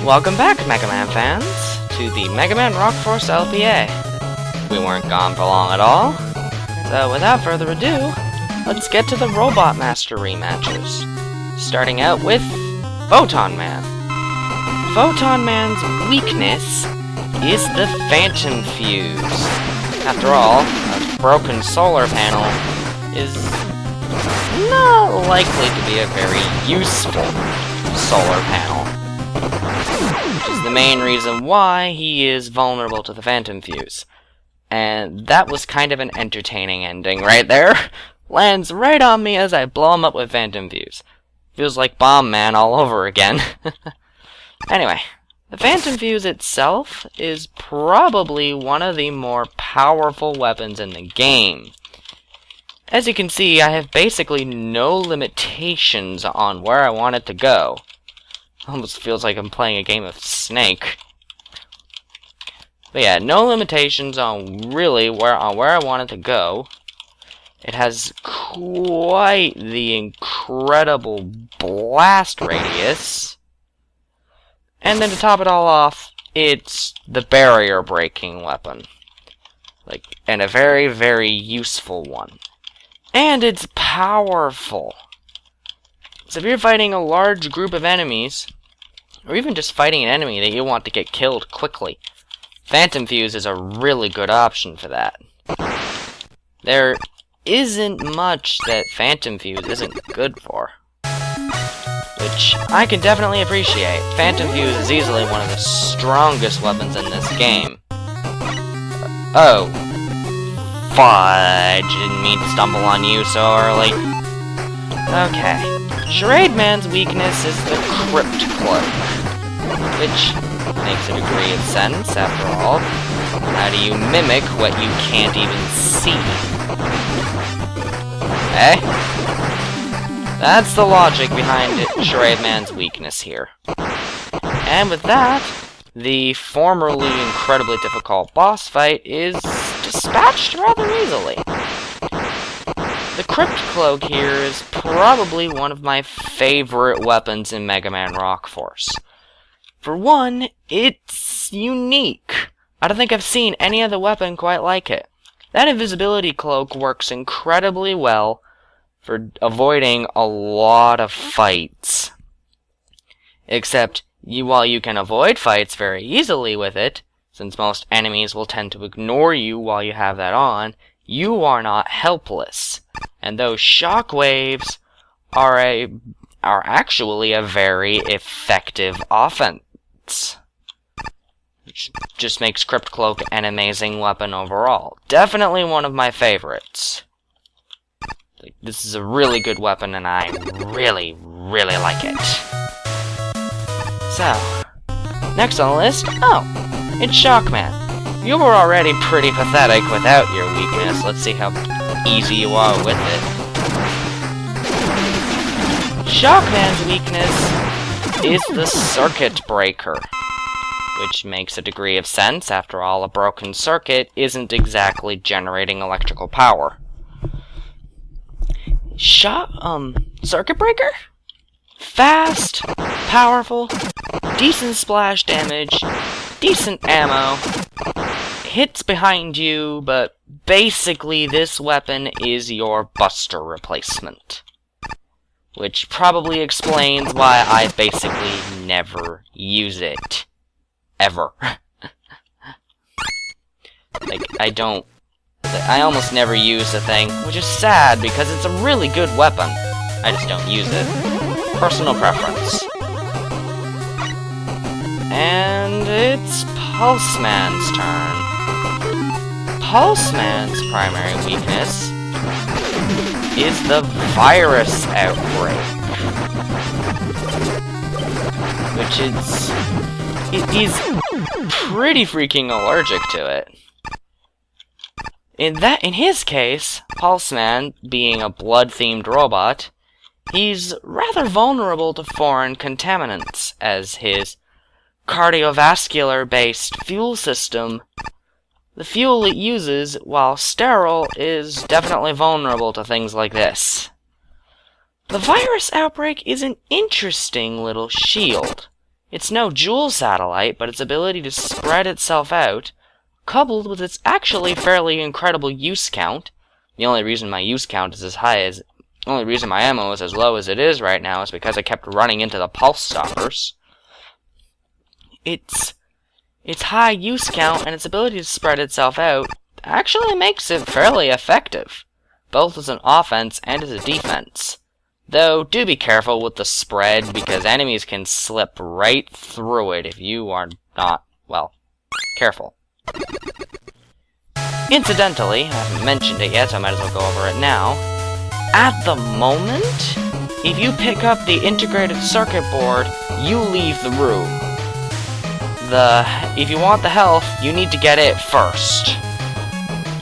Welcome back, Mega Man fans, to the Mega Man Rock Force LPA. We weren't gone for long at all, so without further ado, let's get to the Robot Master rematches. Starting out with Photon Man. Photon Man's weakness is the Phantom Fuse. After all, a broken solar panel is not likely to be a very useful solar panel, which is the main reason why he is vulnerable to the Phantom Fuse. And that was kind of an entertaining ending right there. Lands right on me as I blow him up with Phantom Fuse. Feels like Bomb Man all over again. Anyway, the Phantom Fuse itself is probably one of the more powerful weapons in the game. As you can see, I have basically no limitations on where I want it to go. Almost feels like I'm playing a game of Snake. But yeah, no limitations on really where I want it to go. It has quite the incredible blast radius. And then to top it all off, it's the barrier breaking weapon. And a very, very useful one. And it's powerful. So if you're fighting a large group of enemies, or even just fighting an enemy that you want to get killed quickly, Phantom Fuse is a really good option for that. There isn't much that Phantom Fuse isn't good for, which I can definitely appreciate. Phantom Fuse is easily one of the strongest weapons in this game. Oh. Fudge, didn't mean to stumble on you so early. Okay. Charade Man's weakness is the Crypt Cloak, which makes a degree of sense, after all. How do you mimic what you can't even see? Eh? That's the logic behind Charade Man's weakness here. And with that, the formerly incredibly difficult boss fight is dispatched rather easily. The Crypt Cloak here is probably one of my favorite weapons in Mega Man Rock Force. For one, it's unique. I don't think I've seen any other weapon quite like it. That invisibility cloak works incredibly well for avoiding a lot of fights. Except, while you can avoid fights very easily with it, since most enemies will tend to ignore you while you have that on, you are not helpless. And those shockwaves are actually a very effective offense, which just makes Crypt Cloak an amazing weapon overall. Definitely one of my favorites. This is a really good weapon, and I really, really like it. So, next on the list, it's Shockman. You were already pretty pathetic without your weakness. Let's see how easy you are with it. Shockman's weakness is the Circuit Breaker, which makes a degree of sense. After all, a broken circuit isn't exactly generating electrical power. Circuit Breaker? Fast, powerful, decent splash damage, decent ammo, hits behind you, but basically this weapon is your Buster replacement. Which probably explains why I basically never use it. Ever. I almost never use the thing, which is sad because it's a really good weapon. I just don't use it. Personal preference. And it's Pulse Man's turn. Pulse Man's primary weakness is the Virus Outbreak, which he's pretty freaking allergic to it. In his case, Pulse Man, being a blood-themed robot, he's rather vulnerable to foreign contaminants, as his cardiovascular-based fuel system, the fuel it uses, while sterile, is definitely vulnerable to things like this. The Virus Outbreak is an interesting little shield. It's no dual satellite, but its ability to spread itself out, coupled with its actually fairly incredible use count. The only reason my use count is as high as... The only reason my ammo is as low as it is right now is because I kept running into the pulse stoppers. Its high use count and its ability to spread itself out actually makes it fairly effective, both as an offense and as a defense. Though, do be careful with the spread, because enemies can slip right through it if you are not, well, careful. Incidentally, I haven't mentioned it yet, so I might as well go over it now. At the moment, if you pick up the integrated circuit board, you leave the room. If you want the health, you need to get it first.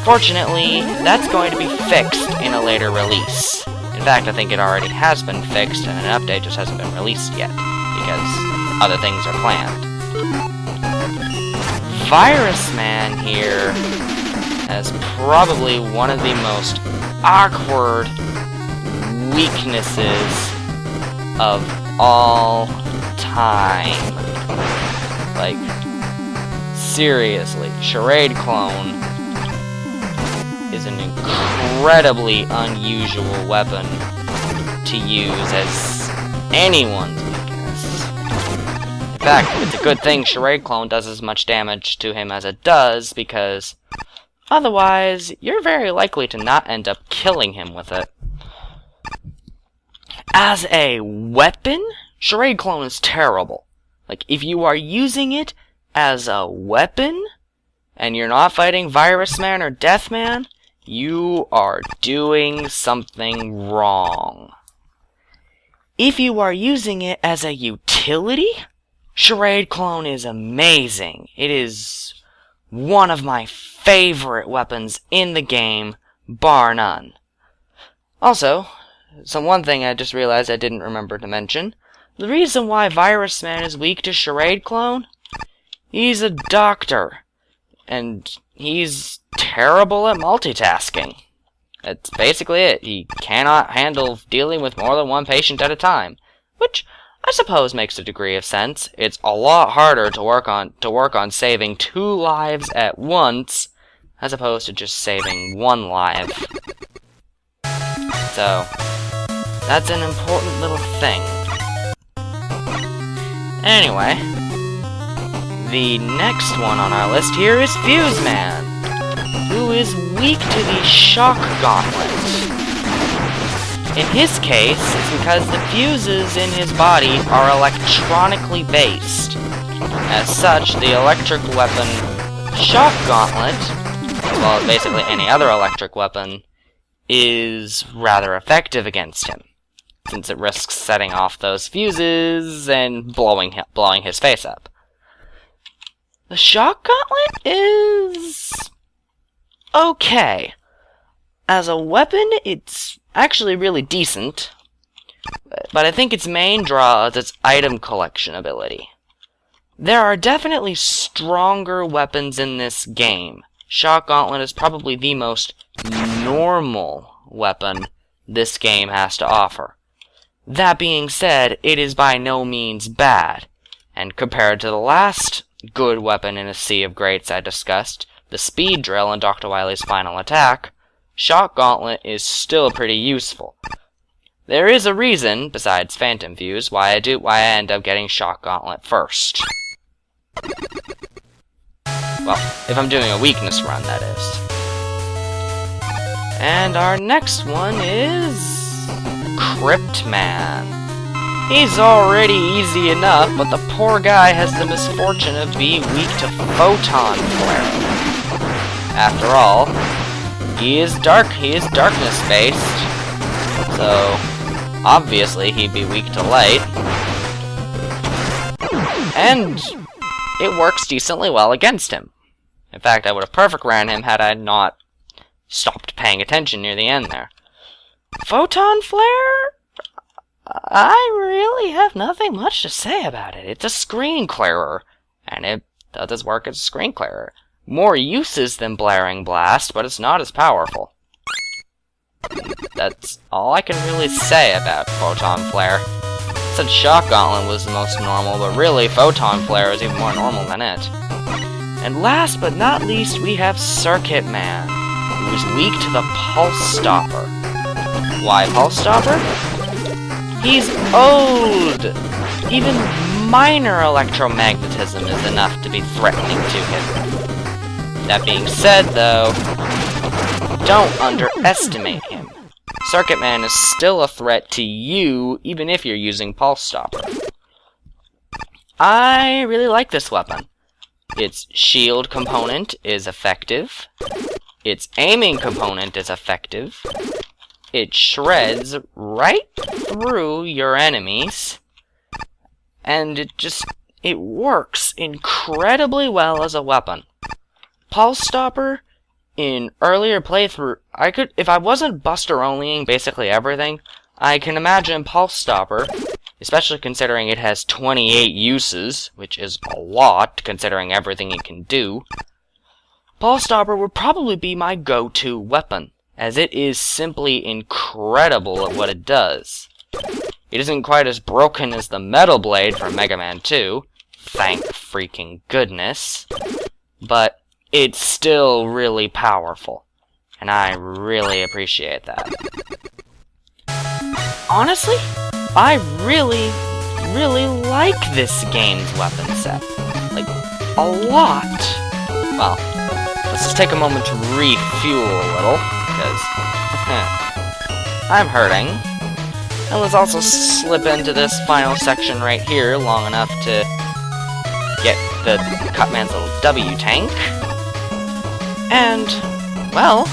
Fortunately, that's going to be fixed in a later release. In fact, I think it already has been fixed, and an update just hasn't been released yet, because other things are planned. Virus Man here has probably one of the most awkward weaknesses of all time. Like, seriously, Charade Clone is an incredibly unusual weapon to use as anyone's weakness. In fact, it's a good thing Charade Clone does as much damage to him as it does, because otherwise, you're very likely to not end up killing him with it. As a weapon, Charade Clone is terrible. Like, if you are using it as a weapon, and you're not fighting Virus Man or Death Man, you are doing something wrong. If you are using it as a utility, Charade Clone is amazing. It is one of my favorite weapons in the game, bar none. Also, one thing I just realized I didn't remember to mention. The reason why Virus Man is weak to Charade Clone? He's a doctor, and he's terrible at multitasking. That's basically it. He cannot handle dealing with more than one patient at a time, which I suppose makes a degree of sense. It's a lot harder to work on saving 2 lives at once, as opposed to just saving 1 life. So, that's an important little thing. Anyway, the next one on our list here is Fuse Man, who is weak to the Shock Gauntlet. In his case, it's because the fuses in his body are electronically based. As such, the electric weapon Shock Gauntlet, as well as basically any other electric weapon, is rather effective against him, since it risks setting off those fuses and blowing his face up. The Shock Gauntlet is okay. As a weapon, it's actually really decent, but I think its main draw is its item collection ability. There are definitely stronger weapons in this game. Shock Gauntlet is probably the most normal weapon this game has to offer. That being said, it is by no means bad, and compared to the last good weapon in a sea of greats I discussed, the Speed Drill and Dr. Wily's Final Attack, Shock Gauntlet is still pretty useful. There is a reason, besides Phantom Fuse, why I end up getting Shock Gauntlet first. Well, if I'm doing a weakness run, that is. And our next one is Crypt Man. He's already easy enough, but the poor guy has the misfortune of being weak to Photon Flare. After all, he is darkness-based, so obviously he'd be weak to light. And it works decently well against him. In fact, I would have perfect ran him had I not stopped paying attention near the end there. Photon Flare? I really have nothing much to say about it. It's a screen clearer, and it does its work as a screen clearer. More uses than Blaring Blast, but it's not as powerful. That's all I can really say about Photon Flare. said Shock Gauntlet was the most normal, but really, Photon Flare is even more normal than it. And last but not least, we have Circuit Man, who is weak to the Pulse Stopper. Why Pulse Stopper? He's old! Even minor electromagnetism is enough to be threatening to him. That being said, though, don't underestimate him. Circuit Man is still a threat to you, even if you're using Pulse Stopper. I really like this weapon. Its shield component is effective. Its aiming component is effective. It shreds right through your enemies. And it works incredibly well as a weapon. Pulse Stopper, in earlier playthrough, if I wasn't Buster-onlying basically everything, I can imagine Pulse Stopper, especially considering it has 28 uses, which is a lot, considering everything it can do. Pulse Stopper would probably be my go-to weapon, as it is simply incredible at what it does. It isn't quite as broken as the Metal Blade from Mega Man 2, thank freaking goodness, but it's still really powerful, and I really appreciate that. Honestly, I really like this game's weapon set. Like, a lot. Well, let's just take a moment to refuel a little, because I'm hurting. And let's also slip into this final section right here long enough to get the Cutman's little W tank. And, well,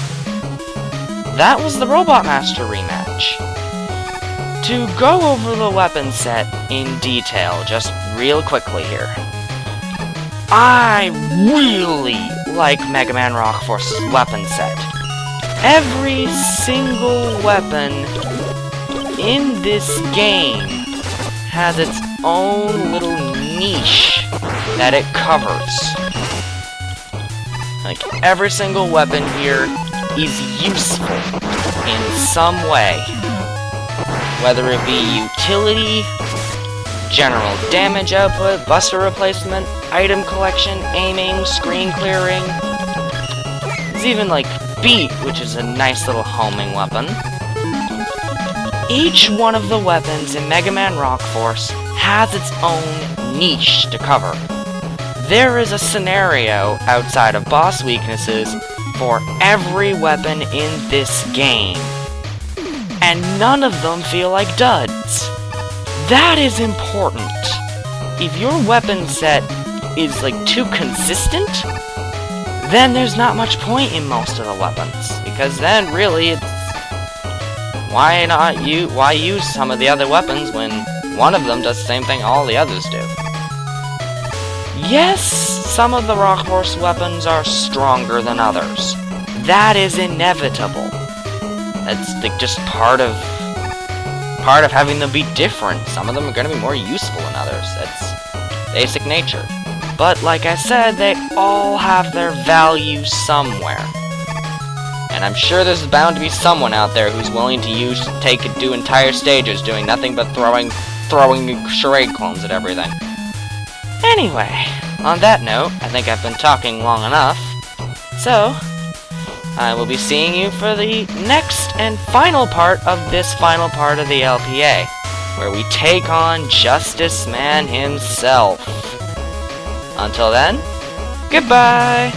that was the Robot Master rematch. To go over the weapon set in detail, just real quickly here. I really like Mega Man Rock Force's weapon set. Every single weapon in this game has its own little niche that it covers. Like, every single weapon here is useful in some way. Whether it be utility, general damage output, buster replacement, item collection, aiming, screen clearing. There's even, like, Beat, which is a nice little homing weapon. Each one of the weapons in Mega Man Rock Force has its own niche to cover. There is a scenario outside of boss weaknesses for every weapon in this game. And none of them feel like duds. That is important. If your weapon set is, like, too consistent, then there's not much point in most of the weapons. Because then, really, it's... Why use some of the other weapons when one of them does the same thing all the others do? Yes, some of the Rock Force weapons are stronger than others. That is inevitable. That's, like, just part of having them be different. Some of them are going to be more useful than others. That's basic nature. But, like I said, they all have their value somewhere. And I'm sure there's bound to be someone out there who's willing to do entire stages doing nothing but throwing charade clones at everything. Anyway, on that note, I think I've been talking long enough. So, I will be seeing you for the next and final part of this final part of the LPA, where we take on Justice Man himself. Until then, goodbye!